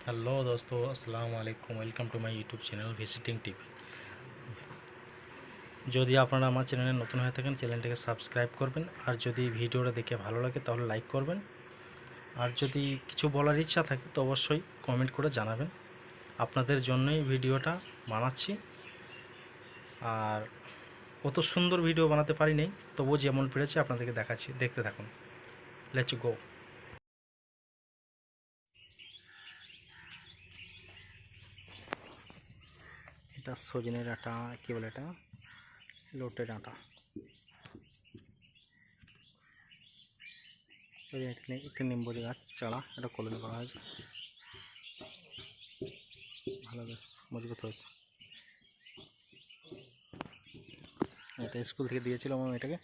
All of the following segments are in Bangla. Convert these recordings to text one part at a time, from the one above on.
हेलो दोस्तों, अस्सलाम वालेकुम। Welcome to my YouTube channel visiting TV. যদি আপনারা আমার চ্যানেলে নতুন হয়ে থাকেন চ্যানেলটাকে সাবস্ক্রাইব করবেন, আর যদি ভিডিওটা দেখে ভালো লাগে তাহলে লাইক করবেন, আর যদি কিছু বলার ইচ্ছা থাকে তো অবশ্যই কমেন্ট করে জানাবেন। আপনাদের জন্যই ভিডিওটা বানাচ্ছি। আর কত সুন্দর ভিডিও বানাতে পারি নাই, তবুও যেমন পেরেছি আপনাদেরকে দেখাচ্ছি, দেখতে থাকুন। Let's go. এটা সজনে ডাঁটা, কী বলে এটা, লোটে ডাঁটা। এখানে একটি নিম্বুরি গাছ চারা, এটা কলোনি করা হয়েছে, ভালো বেশ মজবুত হয়েছে। এটা স্কুল থেকে দিয়েছিল আমার মেয়েটাকে,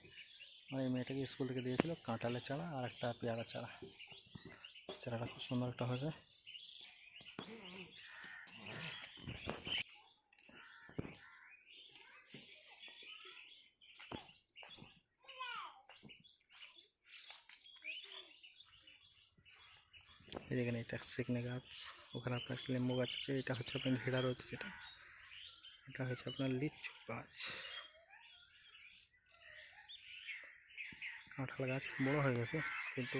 এই মেয়েটাকে স্কুল থেকে দিয়েছিল কাঁঠালের চারা আর একটা পেয়ারা চারা। চারাটা খুব সুন্দর একটা হয়েছে। এখানে এটা সেকনে গাছ, ওখানে আপনার লেম্বু গাছ আছে, এটা হচ্ছে আপনার ঘেরা রয়েছে, যেটা এটা হচ্ছে আপনার লিচু গাছ। কাঁঠাল গাছ বড় হয়ে গেছে কিন্তু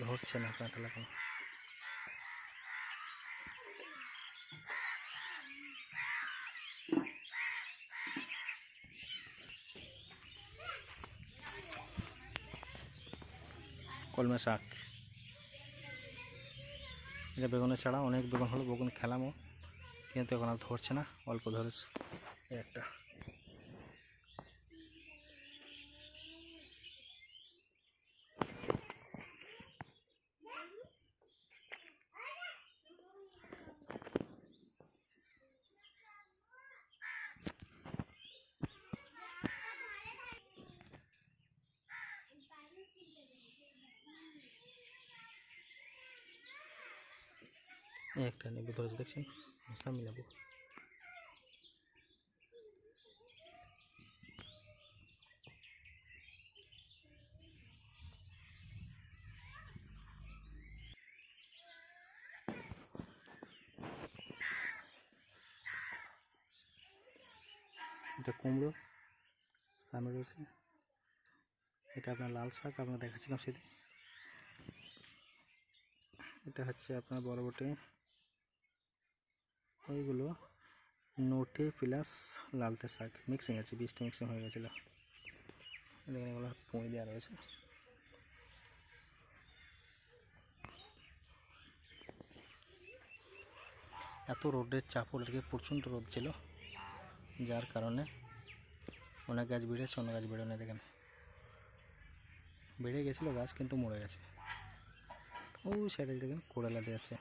ধরছে না কাঁঠাল এখন। কলমে শাক, এটা বেগুনের ছাড়া, অনেক বেগুন হলো, বেগুন খেলামও কিন্তু এখন আর ধরছে না, অল্প ধরেছে একটা। একটা লেবু ধরেছে, দেখছেন, মৌসামি লেবু। এটা কুমড়ো সামনে রয়েছে, এটা আপনার লাল শাক, আপনার দেখাচ্ছিলাম সেদিন। এটা হচ্ছে আপনার বরবটি, ওইগুলো নোটে প্লাস লালতে শাক মিক্সিং আছে, বীজটা মিক্সিং হয়ে গেছিলো। দেখেন এগুলো পুঁই দেওয়া রয়েছে। এত রোদের চাপ ওদেরকে, প্রচণ্ড রোদ ছিল, যার কারণে অনেক গাছ বেড়েছে, অনেক গাছ বেড়ে না। দেখেন বেড়ে গেছিলো গাছ কিন্তু মরে গেছে। ওই সাইডে দেখেন কোড়ালা দিয়ে আছে,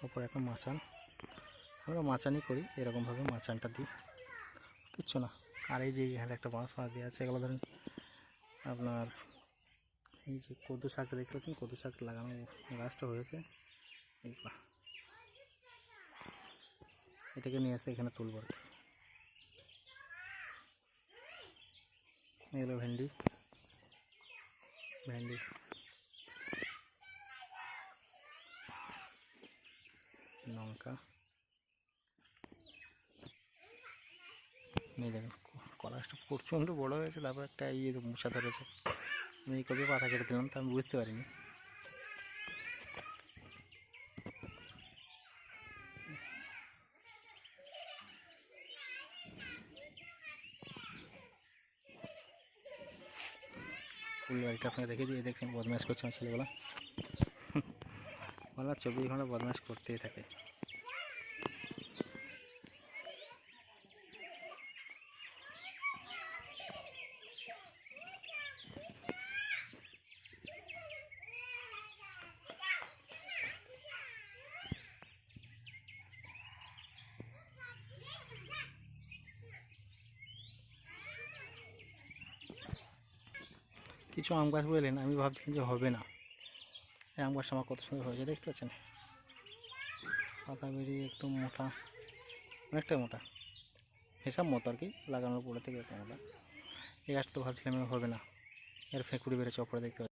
ওপরে একটা মাচান, আমরা মাচানই করি এরকমভাবে, মাচানটা দিই, কিচ্ছু না। আর এই যে এখানে একটা বাঁশ দিয়ে আছে, এগুলো ধরেন আপনার এই যে কদু শাকটা দেখতে পাচ্ছেন, কদু শাক লাগানো গাছটা হয়েছে, এটাকে নিয়ে আসে এখানে তুলব। এগুলো ভেন্ডি, ভেন্ডি, লঙ্কা, নিয়ে দেখেন কলাশটা প্রচণ্ড বড়ো হয়েছে। তারপর একটা মশা ধরেছে, আমি কবে পাতা কেটে দিলাম তা আমি বুঝতে পারিনি। ফুল বাড়িটা আপনাকে দেখে দিয়ে, দেখছেন বদমাশ করছে আমার ছেলেগুলো, বলা 24 ঘন্টা বদমাশ করতেই থাকে। কিছু আম গাছ বললেন, আমি ভাবছিলাম যে হবে না, এই আম গাছটা আমার কত সুন্দর হয়েছে, দেখতে পাচ্ছেন, পাতা বেরিয়ে একদম মোটা, অনেকটা মোটা, হিসাব মতো আর কি, লাগানোর পরে থেকে একটা মোটা। এই গাছটা তো ভাবছিলাম হবে না, এর ফেঁকুড়ি বেড়েছে ওপরে, দেখতে পাচ্ছেন।